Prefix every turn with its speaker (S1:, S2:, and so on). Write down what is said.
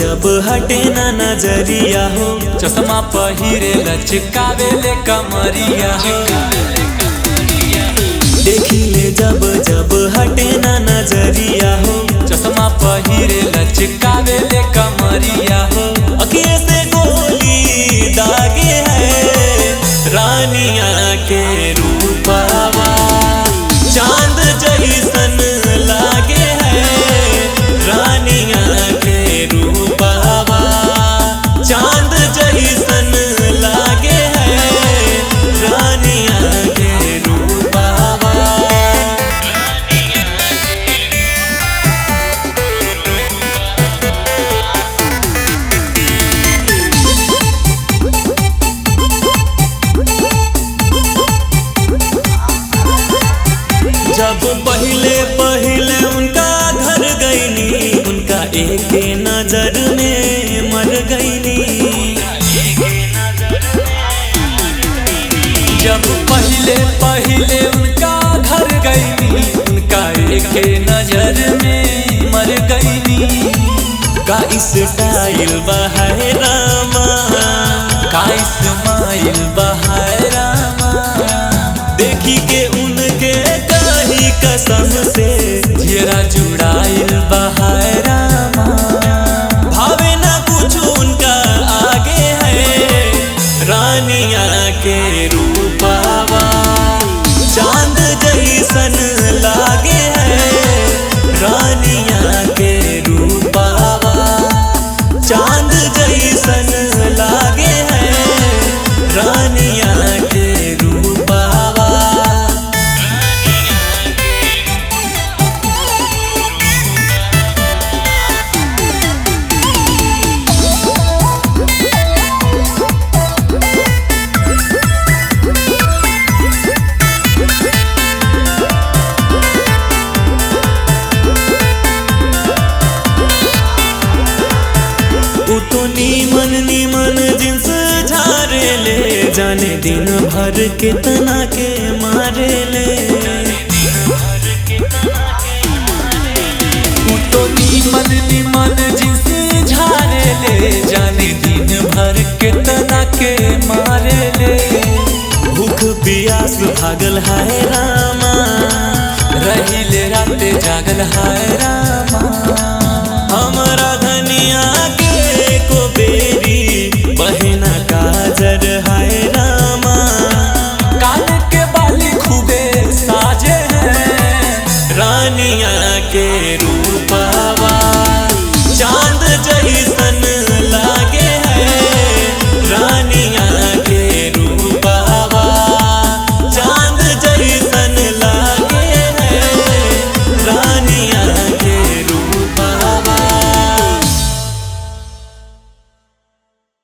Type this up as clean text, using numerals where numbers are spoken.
S1: जब हटे ना नजरिया हो,
S2: चश्मा पहिरे लचकावे ले कमरिया हो।
S1: देखिले जब जब हटे ना नजरिया हो,
S2: चश्मा पहिरे लचकावे ले कमरिया हो।
S1: अखिए से गोली दागे है रानिया के रूपवा, चांद जैसन लागे है रानिया के रूपवा, चांद जैसन लागे है रानिया के रूपवा। जब पहले पहले उनका घर गईनी, उनका एक नजर में मर गईनी।
S2: जब पहले पहले उनका घर गईनी, उनका एक नजर में मर गईनी।
S1: का स्टाइल बहाय रामा,
S2: का इस्माइल बहाय रामा,
S1: देखी के उनके कही कसम से
S2: जीरा जुड़ाइल बहाय रामा।
S1: भावे ना कुछ उनका आगे है रानिया के रूपवा, चांद जैसन लागे है रानिया के रूपवा, चांद जैसन लागे है रानिया के रूपवा। तो नीमन नीमन जिन्स झारे ले, जाने दिन भर कितना के मारे ले।
S2: तो नीमन नीमन जिस झारे ले, जाने दिन भर कितना के मारे ले।
S1: भूख प्यास भागल है रामा,
S2: रही ले रात जागल हाय रामा।
S1: हमारा धनिया के को बेरी बहना काजर है रामा,
S2: कान के बाली खूबे साजे हैं
S1: रानिया के रूपा।